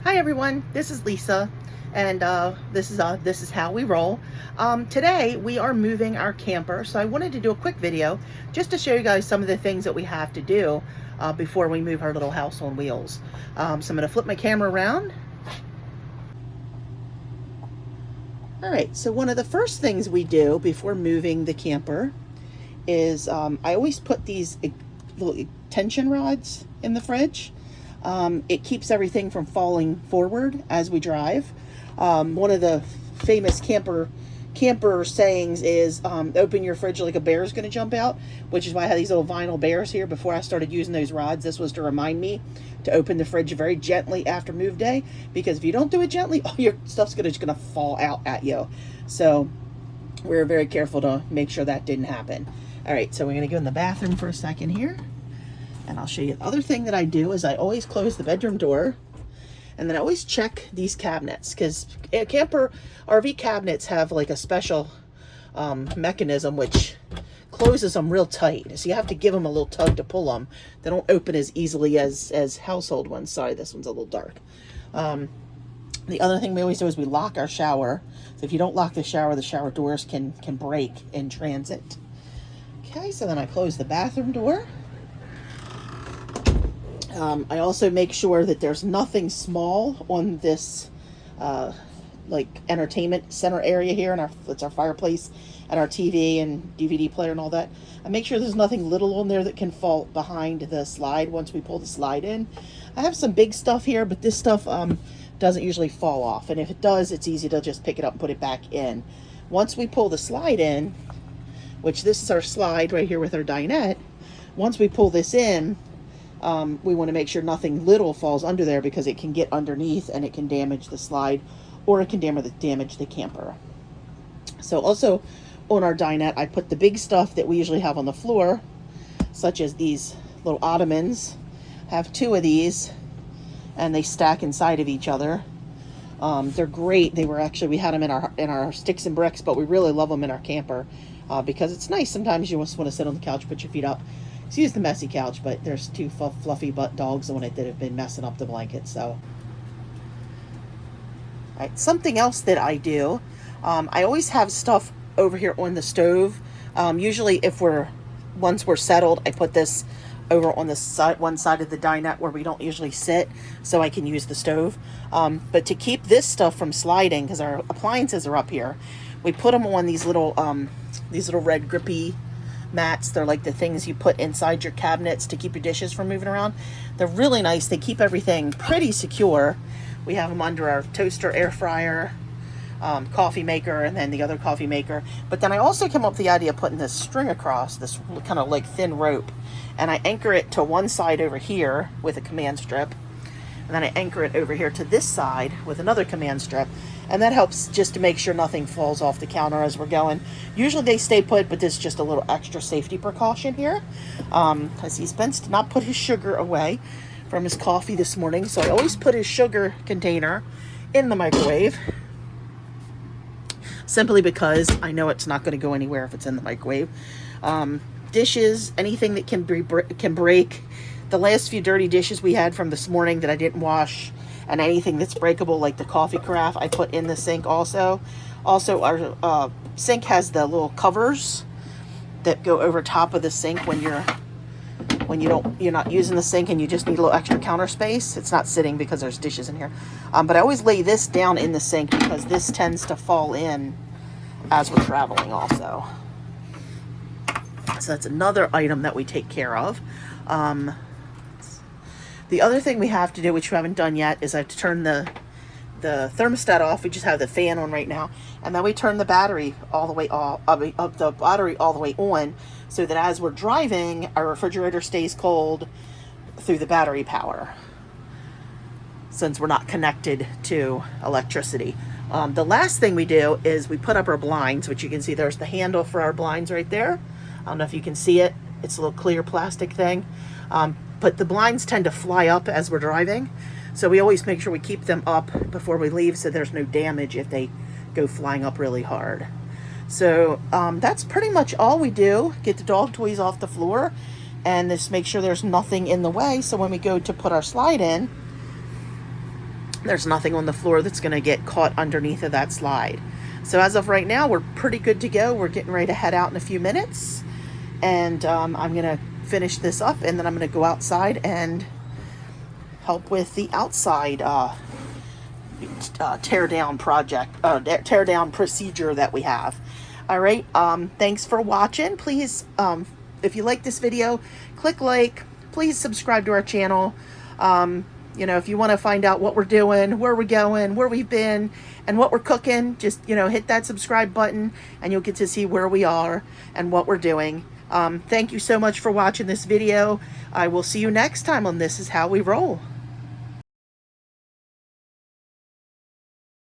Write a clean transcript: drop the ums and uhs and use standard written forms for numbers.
Hi everyone, this is Lisa, and this is how we roll. Today we are moving our camper, so I wanted to do a quick video just to show you guys some of the things that we have to do before we move our little house on wheels. So I'm going to flip my camera around. All right, so one of the first things we do before moving the camper is I always put these little tension rods in the fridge. It keeps everything from falling forward as we drive. One of the famous camper sayings is open your fridge like a bear is going to jump out, which is why I had these little vinyl bears here before I started using those rods. This was to remind me to open the fridge very gently after move day, because if you don't do it gently, all your stuff's just going to fall out at you. So we're very careful to make sure that didn't happen. All right, so we're going to go in the bathroom for a second here. And I'll show you the other thing that I do is I always close the bedroom door, and then I always check these cabinets, because camper RV cabinets have like a special mechanism which closes them real tight. So you have to give them a little tug to pull them. They don't open as easily as household ones. Sorry, this one's a little dark. The other thing we always do is we lock our shower. So if you don't lock the shower doors can break in transit. Okay, so then I close the bathroom door. I also make sure that there's nothing small on this like entertainment center area here, and it's our fireplace and our TV and DVD player and all that. I make sure there's nothing little on there that can fall behind the slide once we pull the slide in. I have some big stuff here, but this stuff doesn't usually fall off, and if it does, it's easy to just pick it up and put it back in. Once we pull the slide in, which this is our slide right here with our dinette, once we pull this in, we want to make sure nothing little falls under there, because it can get underneath and it can damage the slide, or it can damage the camper. So also on our dinette, I put the big stuff that we usually have on the floor, such as these little ottomans. I have 2 of these, and they stack inside of each other. They're great. We had them in our sticks and bricks, but we really love them in our camper because it's nice. Sometimes you just want to sit on the couch, put your feet up. Excuse the messy couch, but there's 2 fluffy butt dogs on it that have been messing up the blanket. So, all right, something else that I do, I always have stuff over here on the stove. Usually, once we're settled, I put this over on the one side of the dinette where we don't usually sit, so I can use the stove. But to keep this stuff from sliding, because our appliances are up here, we put them on these little red grippy mats. They're like the things you put inside your cabinets to keep your dishes from moving around. They're really nice. They keep everything pretty secure. We have them under our toaster, air fryer, coffee maker, and then the other coffee maker. But then I also came up with the idea of putting this string across, this kind of like thin rope, and I anchor it to one side over here with a command strip, and then I anchor it over here to this side with another command strip, and that helps just to make sure nothing falls off the counter as we're going. Usually they stay put, but this is just a little extra safety precaution here, because he's been to not put his sugar away from his coffee this morning, so I always put his sugar container in the microwave, simply because I know it's not going to go anywhere if it's in the microwave. Dishes, anything that can break. The last few dirty dishes we had from this morning that I didn't wash, and anything that's breakable like the coffee carafe, I put in the sink also. Also, our sink has the little covers that go over top of the sink when you're not using the sink and you just need a little extra counter space. It's not sitting because there's dishes in here. But I always lay this down in the sink because this tends to fall in as we're traveling also. So that's another item that we take care of. The other thing we have to do, which we haven't done yet, is I have to turn the thermostat off. We just have the fan on right now, and then we turn the battery all the way off, the battery all the way on, so that as we're driving, our refrigerator stays cold through the battery power, since we're not connected to electricity. The last thing we do is we put up our blinds, which you can see there's the handle for our blinds right there. I don't know if you can see it. It's a little clear plastic thing. But the blinds tend to fly up as we're driving, so we always make sure we keep them up before we leave so there's no damage if they go flying up really hard. So that's pretty much all we do. Get the dog toys off the floor and just make sure there's nothing in the way, so when we go to put our slide in, there's nothing on the floor that's going to get caught underneath of that slide. So as of right now, we're pretty good to go. We're getting ready to head out in a few minutes. And I'm going to finish this up, and then I'm going to go outside and help with the outside tear down procedure that we have. All right. Thanks for watching. Please, if you like this video, click like. Please subscribe to our channel. You know, if you want to find out what we're doing, where we're going, where we've been, and what we're cooking, just, you know, hit that subscribe button and you'll get to see where we are and what we're doing. Thank you so much for watching this video. I will see you next time on This Is How We Roll.